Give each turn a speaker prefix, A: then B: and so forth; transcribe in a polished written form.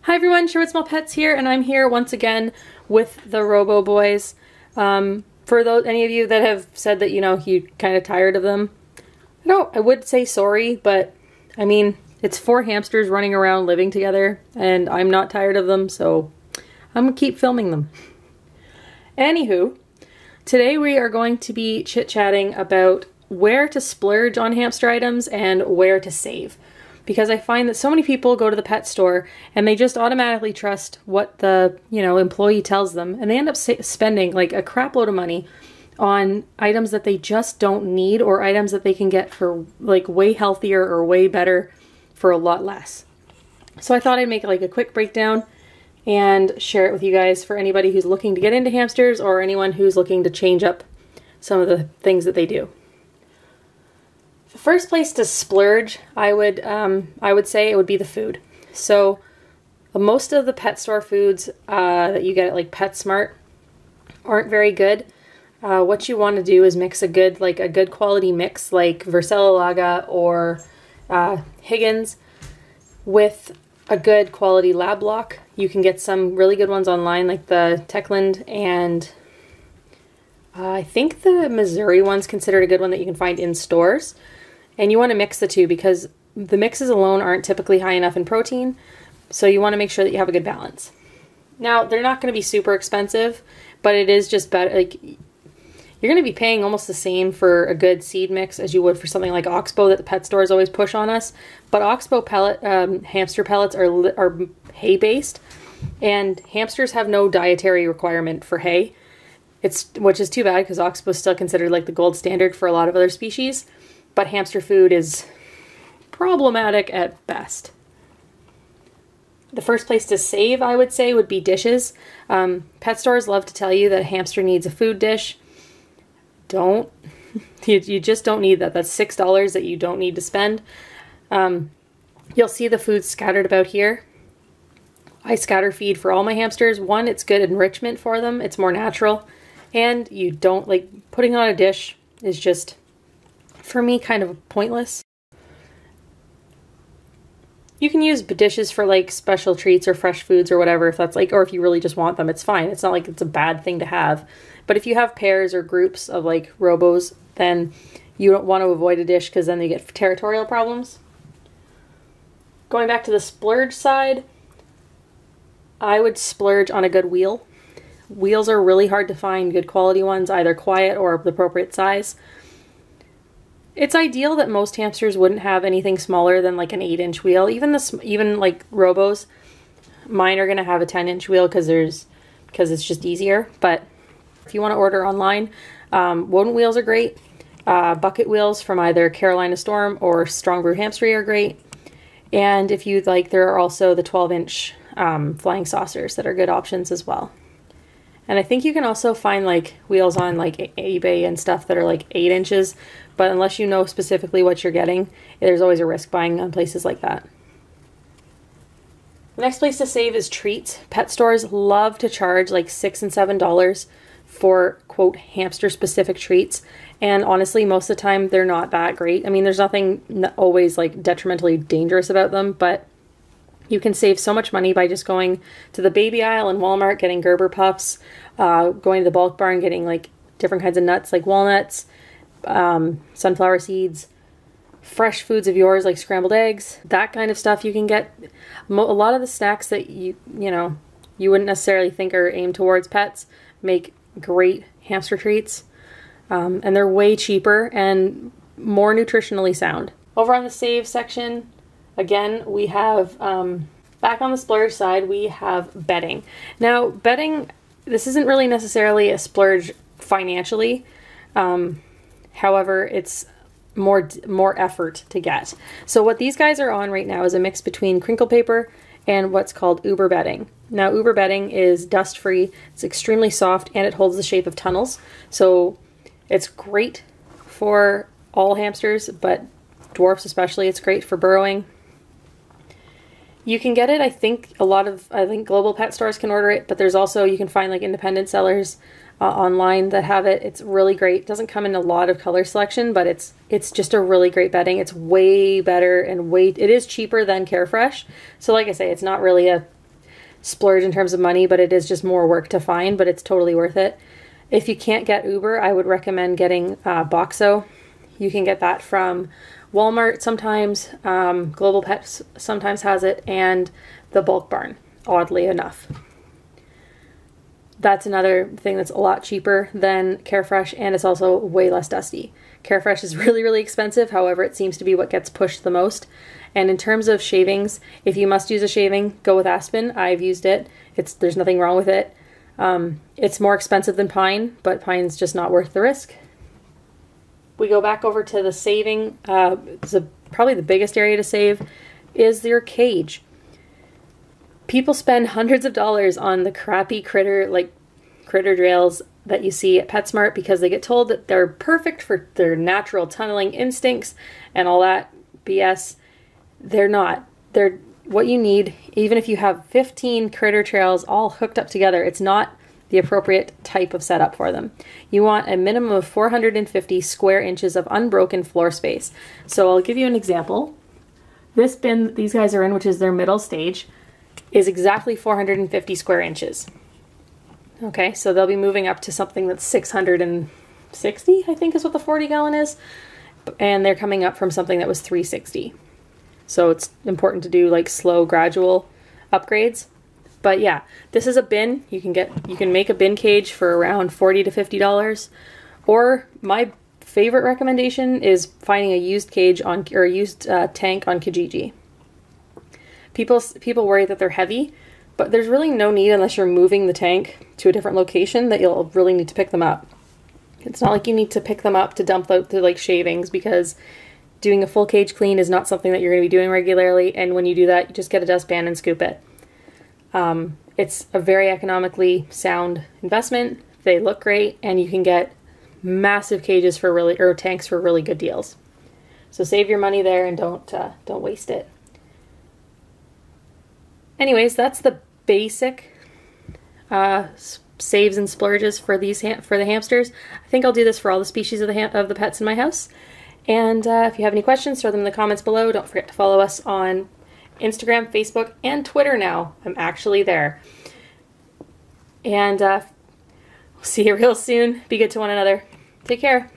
A: Hi everyone, Sherwood Small Pets here, and I'm here once again with the Robo Boys. For any of you that have said that, you're kind of tired of them, I would say sorry, but I mean, it's 4 hamsters running around living together, and I'm not tired of them, so I'm gonna keep filming them. Anywho, today we are going to be chit-chatting about where to splurge on hamster items and where to save. Because I find that so many people go to the pet store and they just automatically trust what the, employee tells them, and they end up spending like a crap load of money on items that they just don't need, or items that they can get for like way healthier or way better for a lot less. So I thought I'd make like a quick breakdown and share it with you guys for anybody who's looking to get into hamsters or anyone who's looking to change up some of the things that they do. The first place to splurge, I would say it would be the food. So most of the pet store foods that you get at like PetSmart aren't very good. What you want to do is mix a good quality mix like Laga or Higgins with a good quality lab block. You can get some really good ones online like the Techland, and I think the Missouri one's considered a good one that you can find in stores. And you want to mix the two because the mixes alone aren't typically high enough in protein, so you want to make sure that you have a good balance. Now, they're not going to be super expensive, but it is just better. Like, you're going to be paying almost the same for a good seed mix as you would for something like Oxbow that the pet stores always push on us. But Oxbow hamster pellets are hay-based, and hamsters have no dietary requirement for hay, which is too bad because Oxbow is still considered like the gold standard for a lot of other species. But hamster food is problematic at best. The first place to save, I would say, would be dishes. Pet stores love to tell you that a hamster needs a food dish. Don't. You just don't need that. That's $6 that you don't need to spend. You'll see the food scattered about here. I scatter feed for all my hamsters. One, it's good enrichment for them. It's more natural. And you don't, like, putting on a dish is just, for me, kind of pointless. You can use dishes for like special treats or fresh foods or whatever, if that's like, or if you really just want them, it's fine. It's not like it's a bad thing to have. But if you have pairs or groups of like robos, then you don't want to avoid a dish because then you get territorial problems. Going back to the splurge side, I would splurge on a good wheel. Wheels are really hard to find, good quality ones, either quiet or the appropriate size. It's ideal that most hamsters wouldn't have anything smaller than like an 8-inch wheel. Even like Robos, mine are gonna have a 10-inch wheel because it's just easier. But if you want to order online, Woden wheels are great. Bucket wheels from either Carolina Storm or Strong Brew Hamstery are great. And if you'd like, there are also the 12-inch flying saucers that are good options as well. And I think you can also find like wheels on like eBay and stuff that are like 8 inches, but unless you know specifically what you're getting, there's always a risk buying on places like that. The next place to save is treats. Pet stores love to charge like $6 and $7 for, quote, hamster specific treats. And honestly, most of the time they're not that great. I mean, there's nothing always like detrimentally dangerous about them, but you can save so much money by just going to the baby aisle in Walmart, getting Gerber puffs, going to the bulk bar and getting like different kinds of nuts like walnuts, sunflower seeds, fresh foods of yours like scrambled eggs, that kind of stuff. You can get a lot of the snacks that you wouldn't necessarily think are aimed towards pets make great hamster treats, and they're way cheaper and more nutritionally sound. Over on the save section, again, we have, back on the splurge side, we have bedding. Now, bedding, this isn't really necessarily a splurge financially. However, it's more effort to get. So what these guys are on right now is a mix between crinkle paper and what's called Uber bedding. Now, Uber bedding is dust-free, it's extremely soft, and it holds the shape of tunnels. So it's great for all hamsters, but dwarfs especially, it's great for burrowing. You can get it, I think global pet stores can order it, but there's also, you can find like independent sellers online that have it. It's really great. It doesn't come in a lot of color selection, but it's just a really great bedding. It's way better and it is cheaper than Carefresh. So like I say, it's not really a splurge in terms of money, but it is just more work to find, but it's totally worth it. If you can't get Uber, I would recommend getting Oxbow. You can get that from Walmart sometimes, Global Pets sometimes has it, and the Bulk Barn, oddly enough. That's another thing that's a lot cheaper than Carefresh, and it's also way less dusty. Carefresh is really, really expensive. However, it seems to be what gets pushed the most. And in terms of shavings, if you must use a shaving, go with Aspen. I've used it. There's nothing wrong with it. It's more expensive than Pine, but Pine's just not worth the risk. We go back over to the saving. Probably the biggest area to save is your cage. People spend hundreds of dollars on the crappy critter trails that you see at PetSmart because they get told that they're perfect for their natural tunneling instincts and all that BS. They're not. They're what you need. Even if you have 15 critter trails all hooked up together, it's not the appropriate type of setup for them. You want a minimum of 450 square inches of unbroken floor space. So I'll give you an example. This bin that these guys are in, which is their middle stage, is exactly 450 square inches. Okay, so they'll be moving up to something that's 660, I think is what the 40 gallon is. And they're coming up from something that was 360. So it's important to do like slow, gradual upgrades. But yeah, this is a bin. You can make a bin cage for around $40 to $50. Or my favorite recommendation is finding a used cage or a used tank on Kijiji. People worry that they're heavy, but there's really no need unless you're moving the tank to a different location that you'll really need to pick them up. It's not like you need to pick them up to dump out the shavings, because doing a full cage clean is not something that you're going to be doing regularly, and when you do that, you just get a dustpan and scoop it. It's a very economically sound investment. They look great, and you can get massive cages or tanks for really good deals. So save your money there and don't waste it. Anyways, that's the basic saves and splurges for the hamsters. I think I'll do this for all the species of the pets in my house. And if you have any questions, throw them in the comments below. Don't forget to follow us on Instagram, Facebook, and Twitter now. I'm actually there. And we'll see you real soon. Be good to one another. Take care.